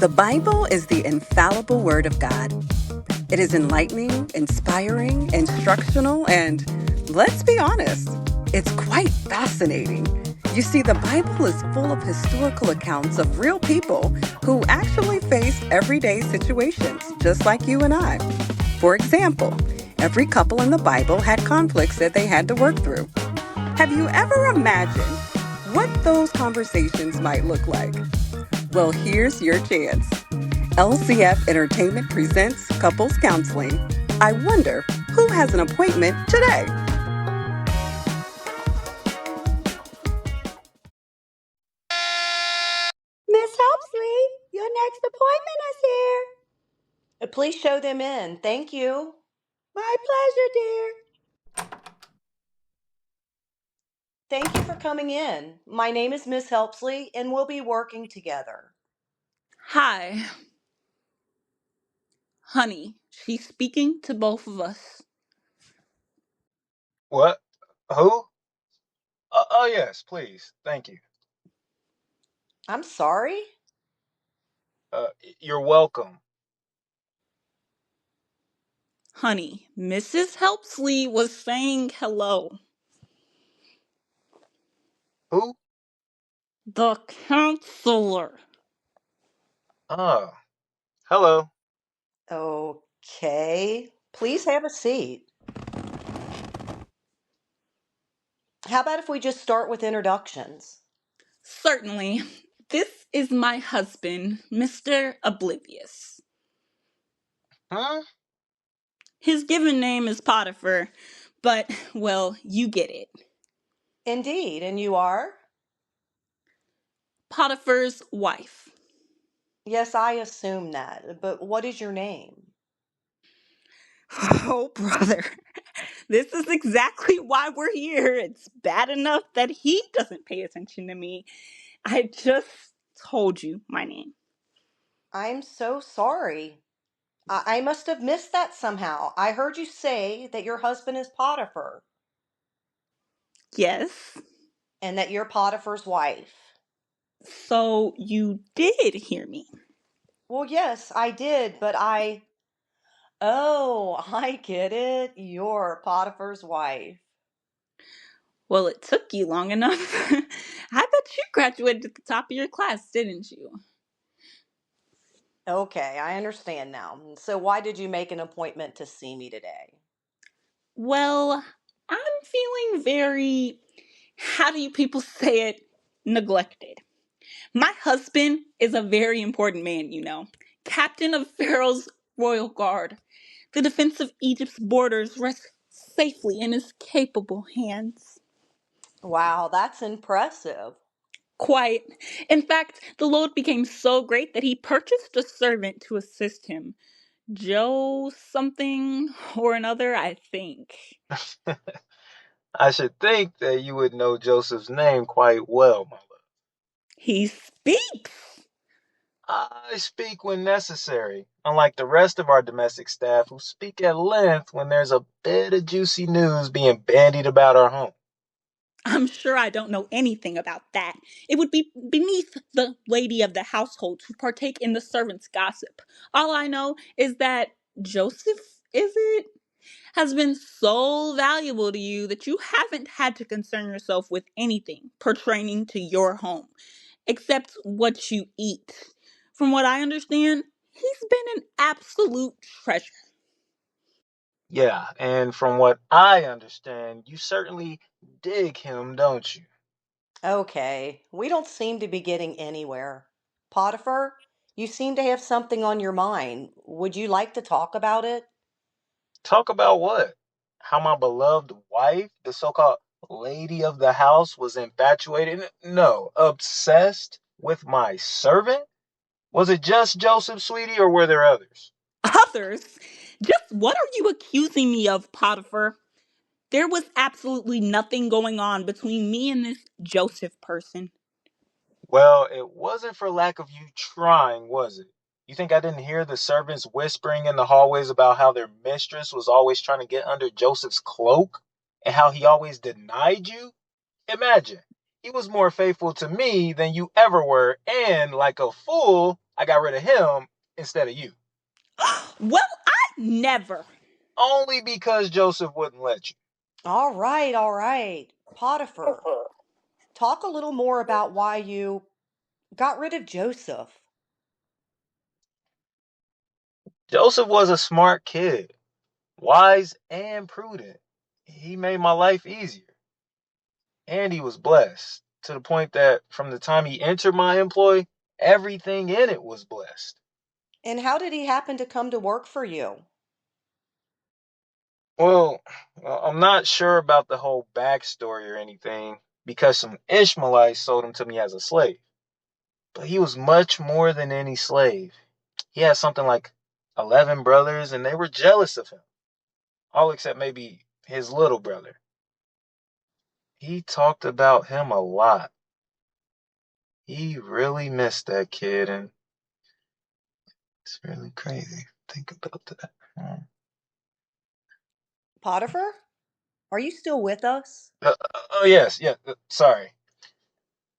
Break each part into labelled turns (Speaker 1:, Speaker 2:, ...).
Speaker 1: The Bible is the infallible Word of God. It is enlightening, inspiring, instructional, and let's be honest, it's quite fascinating. You see, the Bible is full of historical accounts of real people who actually faced everyday situations, just like you and I. For example, every couple in the Bible had conflicts that they had to work through. Have you ever imagined what those conversations might look like? Well, here's your chance. LCF Entertainment presents Couples Counseling. I wonder who has an appointment today?
Speaker 2: Miss Helpsley, your next appointment is here.
Speaker 3: Please show them in. Thank you.
Speaker 2: My pleasure, dear.
Speaker 3: Thank you for coming in. My name is Miss Helpsley, and we'll be working together.
Speaker 4: Hi. Honey, she's speaking to both of us.
Speaker 5: What? Who? Oh, yes, please. Thank you.
Speaker 3: I'm sorry?
Speaker 5: You're welcome.
Speaker 4: Honey, Mrs. Helpsley was saying hello.
Speaker 5: Who?
Speaker 4: The counselor.
Speaker 5: Oh, hello.
Speaker 3: Okay. Please have a seat. How about if we just start with introductions?
Speaker 4: Certainly. This is my husband, Mr. Oblivious.
Speaker 5: Huh?
Speaker 4: His given name is Potiphar, but, well, you get it.
Speaker 3: Indeed. And you are?
Speaker 4: Potiphar's wife.
Speaker 3: Yes, I assume that. But what is your name?
Speaker 4: Oh, brother. This is exactly why we're here. It's bad enough that he doesn't pay attention to me. I just told you my name.
Speaker 3: I'm so sorry. I must have missed that somehow. I heard you say that your husband is Potiphar
Speaker 4: Yes.
Speaker 3: and that you're Potiphar's wife.
Speaker 4: So you did hear me.
Speaker 3: Well, yes, I did, but Oh, I get it. You're Potiphar's wife.
Speaker 4: Well, it took you long enough. I bet you graduated at the top of your class, didn't you?
Speaker 3: Okay, I understand now. So why did you make an appointment to see me today?
Speaker 4: Well, I'm feeling very, how do you people say it, neglected. My husband is a very important man, you know. Captain of Pharaoh's royal guard. The defense of Egypt's borders rests safely in his capable hands.
Speaker 3: Wow, that's impressive.
Speaker 4: Quite. In fact, the load became so great that he purchased a servant to assist him. Joe something or another, I think.
Speaker 5: I should think that you would know Joseph's name quite well, my love.
Speaker 4: He speaks.
Speaker 5: I speak when necessary, unlike the rest of our domestic staff who speak at length when there's a bit of juicy news being bandied about our home.
Speaker 4: I'm sure I don't know anything about that. It would be beneath the lady of the household to partake in the servant's gossip. All I know is that Joseph, is it, has been so valuable to you that you haven't had to concern yourself with anything pertaining to your home, except what you eat. From what I understand, he's been an absolute treasure.
Speaker 5: Yeah, and from what I understand, you certainly dig him, don't you?
Speaker 3: Okay, we don't seem to be getting anywhere. Potiphar, you seem to have something on your mind. Would you like to talk about it?
Speaker 5: Talk about what? How my beloved wife, the so called lady of the house, was infatuated? No, obsessed with my servant? Was it just Joseph, sweetie, or were there others?
Speaker 4: Others? Just what are you accusing me of, Potiphar? There was absolutely nothing going on between me and this Joseph person.
Speaker 5: Well, it wasn't for lack of you trying, was it? You think I didn't hear the servants whispering in the hallways about how their mistress was always trying to get under Joseph's cloak? and how he always denied you? Imagine, he was more faithful to me than you ever were, and like a fool, I got rid of him instead of you.
Speaker 4: Well, I never.
Speaker 5: Only because Joseph wouldn't let you.
Speaker 3: All right, all right. Potiphar, talk a little more about why you got rid of Joseph.
Speaker 5: Joseph was a smart kid, wise and prudent. He made my life easier. And he was blessed to the point that from the time he entered my employ, everything in it was blessed.
Speaker 3: And how did he happen to come to work for you?
Speaker 5: Well, I'm not sure about the whole backstory or anything because some Ishmaelites sold him to me as a slave. But he was much more than any slave. He had something like 11 brothers, and they were jealous of him, all except maybe his little brother. He talked about him a lot. He really missed that kid, and it's really crazy. Think about that.
Speaker 3: Potiphar, are you still with us?
Speaker 5: Oh, yes, yeah, sorry.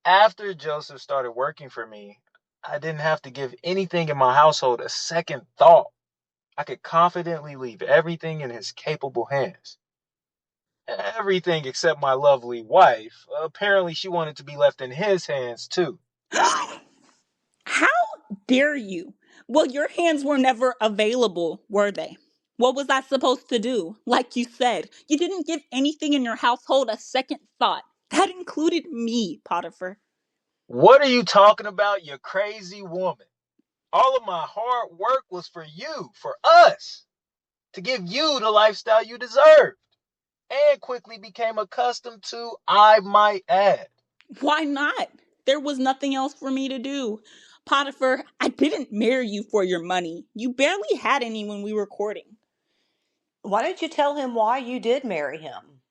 Speaker 5: After Joseph started working for me, I didn't have to give anything in my household a second thought. I could confidently leave everything in his capable hands. Everything except my lovely wife. Apparently, she wanted to be left in his hands too.
Speaker 4: How dare you? Well, your hands were never available, were they? What was I supposed to do? Like you said, you didn't give anything in your household a second thought. That included me, Potiphar.
Speaker 5: What are you talking about, you crazy woman? All of my hard work was for you, for us, to give you the lifestyle you deserved, and quickly became accustomed to, I might add.
Speaker 4: Why not? There was nothing else for me to do. Potiphar, I didn't marry you for your money. You barely had any when we were courting.
Speaker 3: Why didn't you tell him why you did marry him?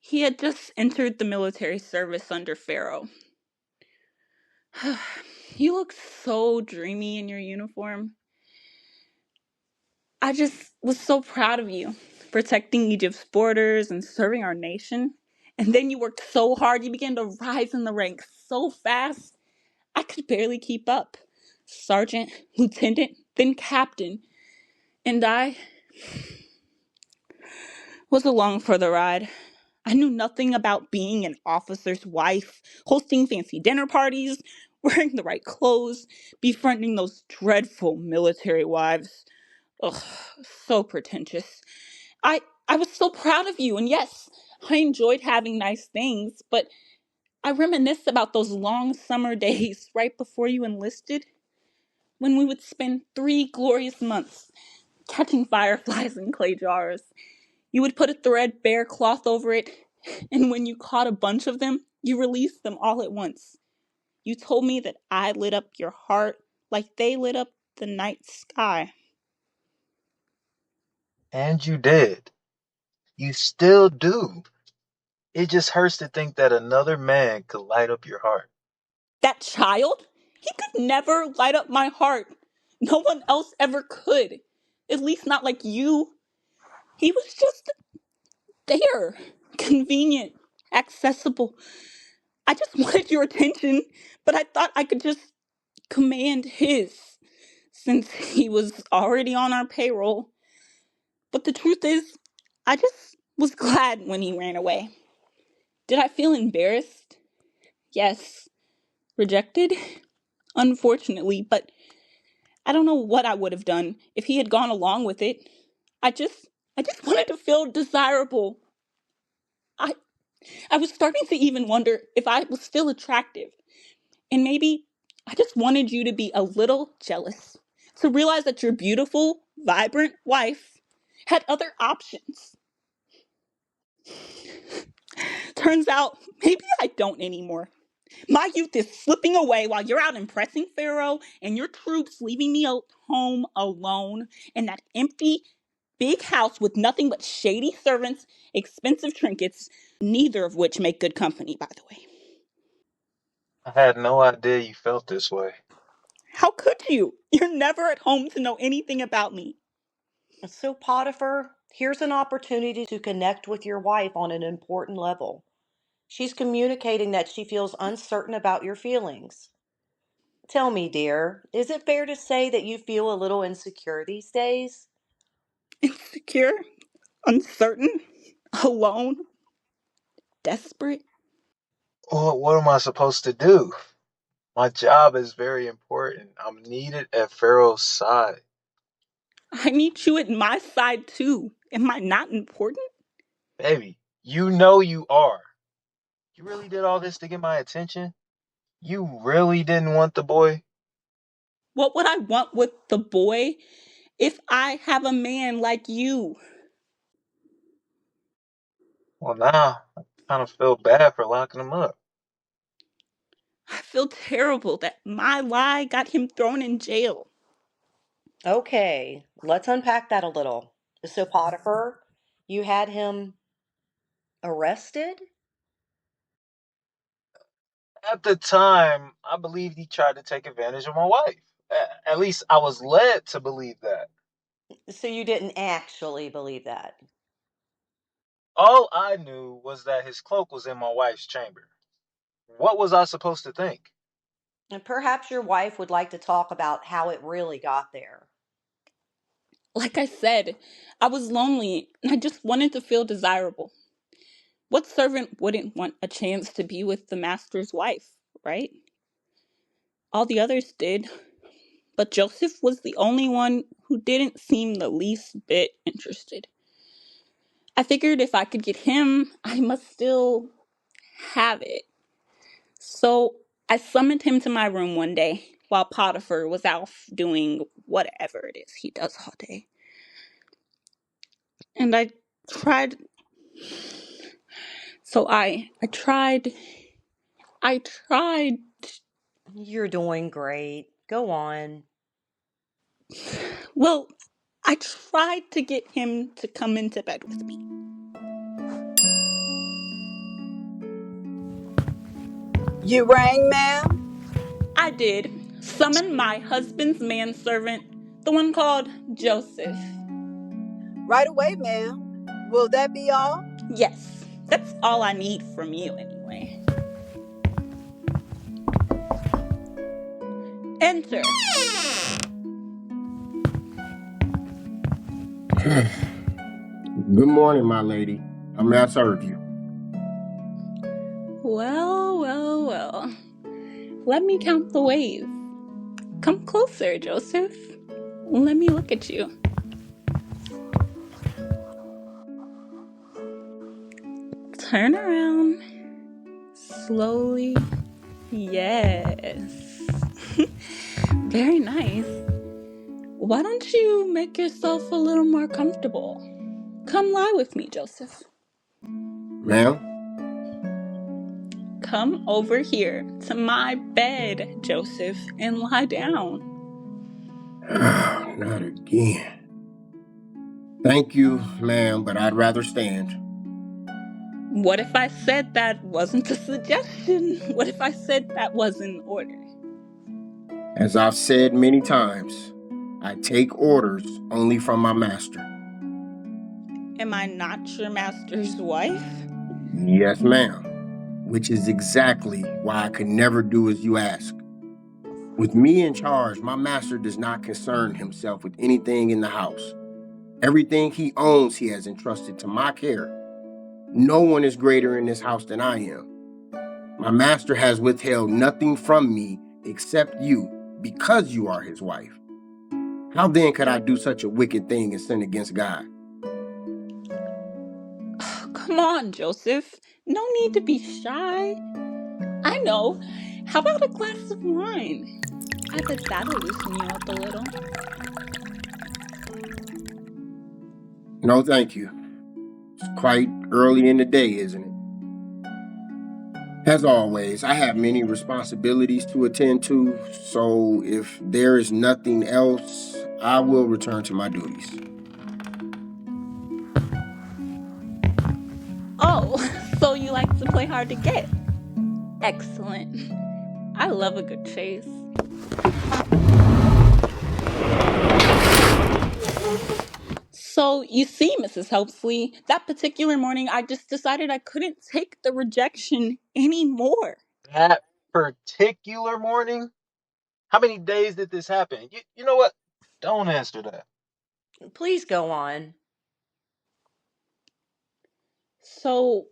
Speaker 4: He had just entered the military service under Pharaoh. You look so dreamy in your uniform. I just was so proud of you, protecting Egypt's borders and serving our nation. And then you worked so hard, you began to rise in the ranks so fast, I could barely keep up. Sergeant, lieutenant, then captain. And I was along for the ride. I knew nothing about being an officer's wife, hosting fancy dinner parties, wearing the right clothes, befriending those dreadful military wives. Ugh, so pretentious. I was so proud of you, and yes, I enjoyed having nice things, but I reminisce about those long summer days right before you enlisted, when we would spend 3 glorious months catching fireflies in clay jars. You would put a threadbare cloth over it, and when you caught a bunch of them, you released them all at once. You told me that I lit up your heart like they lit up the night sky.
Speaker 5: And you did. You still do. It just hurts to think that another man could light up your heart.
Speaker 4: That child? He could never light up my heart. No one else ever could. At least not like you. He was just there. Convenient. Accessible. I just wanted your attention, but I thought I could just command his, since he was already on our payroll. But the truth is, I just was glad when he ran away. Did I feel embarrassed? Yes. Rejected? Unfortunately, but I don't know what I would have done if he had gone along with it. I just I just wanted to feel desirable. I I was starting to even wonder if I was still attractive. And maybe I just wanted you to be a little jealous. To realize that your beautiful, vibrant wife had other options. Turns out, maybe I don't anymore. My youth is slipping away while you're out impressing Pharaoh and your troops leaving me at home alone in that empty, big house with nothing but shady servants, expensive trinkets, neither of which make good company, by the way.
Speaker 5: I had no idea you felt this way.
Speaker 4: How could you? You're never at home to know anything about me.
Speaker 3: So, Potiphar, Here's an opportunity to connect with your wife on an important level. She's communicating that she feels uncertain about your feelings. Tell me, dear, is it fair to say that you feel a little insecure these days?
Speaker 4: Insecure, uncertain, alone, desperate.
Speaker 5: What am I supposed to do? My job is very important. I'm needed at Pharaoh's side.
Speaker 4: I need you at my side too. Am I not important?
Speaker 5: Baby, you know you are. You really did all this to get my attention? You really didn't want the boy?
Speaker 4: What would I want with the boy if I have a man like you?
Speaker 5: Well, now I kind of feel bad for locking him up.
Speaker 4: I feel terrible that my lie got him thrown in jail.
Speaker 3: Okay, let's unpack that a little. So, Potiphar, you had him arrested?
Speaker 5: At the time, I believed he tried to take advantage of my wife. At least I was led to believe that.
Speaker 3: So, you didn't actually believe that?
Speaker 5: All I knew was that his cloak was in my wife's chamber. What was I supposed to think?
Speaker 3: And perhaps your wife would like to talk about how it really got there.
Speaker 4: Like I said, I was lonely and I just wanted to feel desirable. What servant wouldn't want a chance to be with the master's wife, right? All the others did, but Joseph was the only one who didn't seem the least bit interested. I figured if I could get him, I must still have it. So I summoned him to my room one day while Potiphar was out doing whatever it is he does all day. And I tried. So I tried.
Speaker 3: You're doing great. Go on.
Speaker 4: Well, I tried to get him to come into bed with me.
Speaker 2: You rang, ma'am?
Speaker 4: I did. Summon my husband's manservant, the one called Joseph.
Speaker 2: Right away, ma'am. Will that be all?
Speaker 4: Yes, that's all I need from you anyway. Enter.
Speaker 6: Good morning, my lady. How may I serve you?
Speaker 4: Well. Let me count the ways. Come closer, Joseph. Let me look at you. Turn around. Slowly. Yes. Very nice. Why don't you make yourself a little more comfortable? Come lie with me, Joseph.
Speaker 6: Ma'am?
Speaker 4: Come over here to my bed, Joseph, and lie down.
Speaker 6: Not again. Thank you, ma'am, but I'd rather stand.
Speaker 4: What if I said that wasn't a suggestion? What if I said that was an order?
Speaker 6: As I've said many times, I take orders only from my master.
Speaker 4: Am I not your master's wife?
Speaker 6: Yes, ma'am. Which is exactly why I could never do as you ask. With me in charge, my master does not concern himself with anything in the house. Everything he owns he has entrusted to my care. No one is greater in this house than I am. My master has withheld nothing from me except you because you are his wife. How then could I do such a wicked thing and sin against God?
Speaker 4: Come on, Joseph. No need to be shy. I know. How about a glass of wine? I bet that'll loosen you up a little.
Speaker 6: No, thank you. It's quite early in the day, isn't it? As always, I have many responsibilities to attend to, so if there is nothing else, I will return to my duties.
Speaker 4: Oh, so you like to play hard to get? Excellent. I love a good chase. So, you see, Mrs. Helpsley, that particular morning I just decided I couldn't take the rejection anymore.
Speaker 5: That particular morning? How many days did this happen? You know what? Don't answer that.
Speaker 3: Please go on.
Speaker 4: So,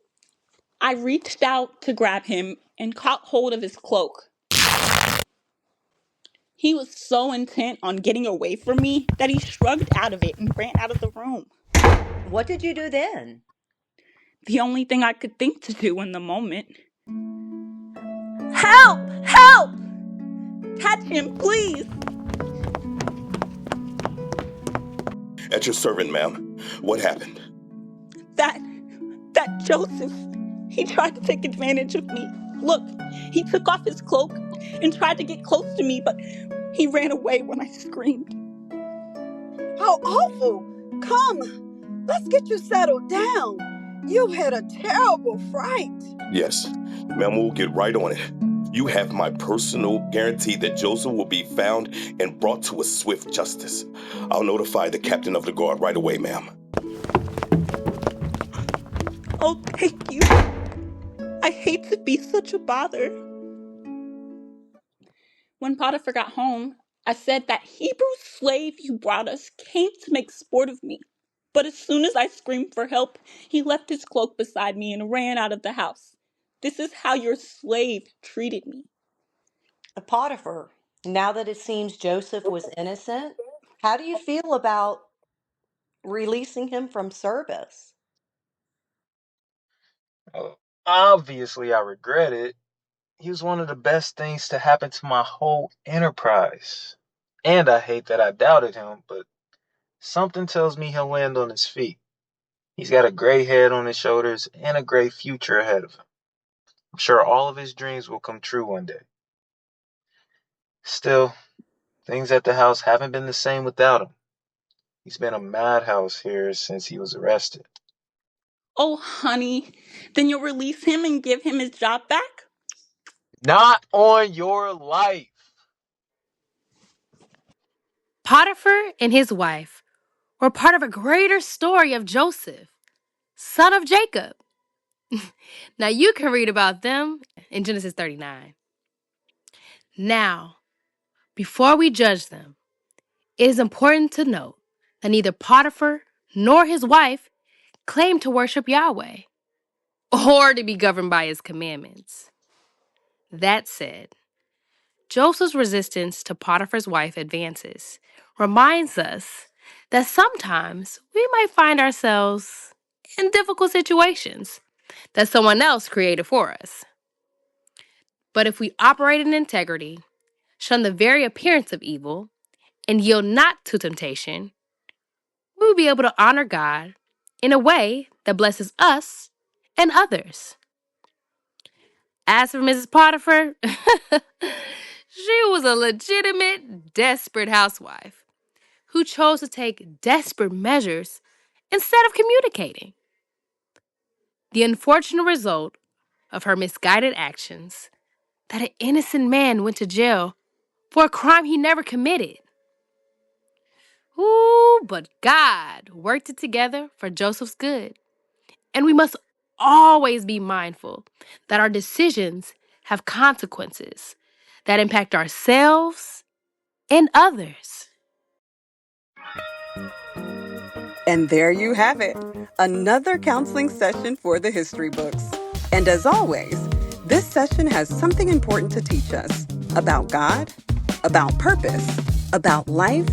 Speaker 4: I reached out to grab him and caught hold of his cloak. He was so intent on getting away from me that he shrugged out of it and ran out of the room.
Speaker 3: What did you do then?
Speaker 4: The only thing I could think to do in the moment. Help! Help! Catch him, please!
Speaker 7: At your servant, ma'am. What happened?
Speaker 4: That Joseph, he tried to take advantage of me. Look, he took off his cloak and tried to get close to me, but he ran away when I screamed.
Speaker 2: How awful! Come, let's get you settled down. You've had a terrible fright.
Speaker 7: Yes, ma'am, we'll get right on it. You have my personal guarantee that Joseph will be found and brought to a swift justice. I'll notify the captain of the guard right away, ma'am.
Speaker 4: Oh, thank you. I hate to be such a bother. When Potiphar got home, I said that Hebrew slave you brought us came to make sport of me. But as soon as I screamed for help, he left his cloak beside me and ran out of the house. This is how your slave treated me.
Speaker 3: Potiphar, now that it seems Joseph was innocent, how do you feel about releasing him from service?
Speaker 5: Uh, Obviously, I regret it. He was one of the best things to happen to my whole enterprise. And I hate that I doubted him, but something tells me he'll land on his feet. He's got a gray head on his shoulders and a gray future ahead of him. I'm sure all of his dreams will come true one day. Still, things at the house haven't been the same without him. He's been a madhouse here since he was arrested.
Speaker 4: Oh, honey, then you'll release him and give him his job back?
Speaker 5: Not on your life.
Speaker 8: Potiphar and his wife were part of a greater story of Joseph, son of Jacob. Now you can read about them in Genesis 39. Now, before we judge them, it is important to note that neither Potiphar nor his wife claimed to worship Yahweh or to be governed by his commandments. That said, Joseph's resistance to Potiphar's wife advances reminds us that sometimes we might find ourselves in difficult situations that someone else created for us. But if we operate in integrity, shun the very appearance of evil, and yield not to temptation, we will be able to honor God in a way that blesses us and others. As for Mrs. Potiphar, she was a legitimate, desperate housewife who chose to take desperate measures instead of communicating. The unfortunate result of her misguided actions that an innocent man went to jail for a crime he never committed. Ooh, but God worked it together for Joseph's good. And we must always be mindful that our decisions have consequences that impact ourselves and others.
Speaker 1: And there you have it, another counseling session for the history books. And as always, this session has something important to teach us about God, about purpose, about life,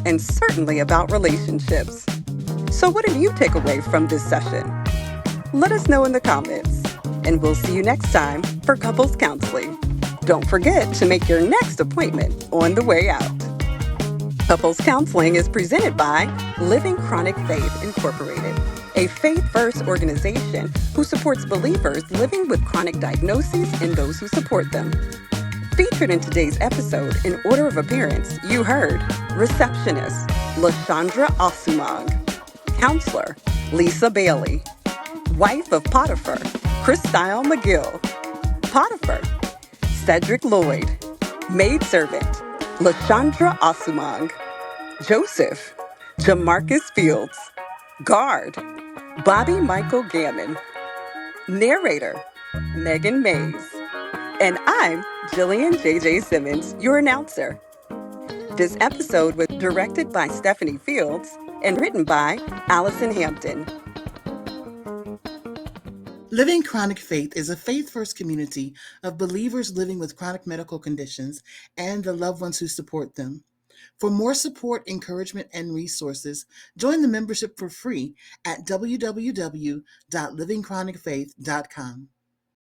Speaker 1: and certainly about relationships. So what did you take away from this session? Let us know in the comments, and we'll see you next time for Couples Counseling. Don't forget to make your next appointment on the way out. Couples Counseling is presented by Living Chronic Faith Incorporated, a faith-first organization who supports believers living with chronic diagnoses and those who support them. Featured in today's episode in order of appearance, you heard Receptionist, LaShondra Asumang, Counselor, Lisa Bailey, Wife of Potiphar, Cristyle McGill, Potiphar, Cedric Lloyd, Maidservant, LaShondra Asumang, Joseph, JaMarcus Fields, Guard, Bobbie Michael Gammon. Narrator, Megan Mays. And I'm Jillian J.J. Simmons, your announcer. This episode was directed by Stephanie Fields and written by Allison Hampton.
Speaker 9: Living Chronic Faith is a faith-first community of believers living with chronic medical conditions and the loved ones who support them. For more support, encouragement, and resources, join the membership for free at www.livingchronicfaith.com.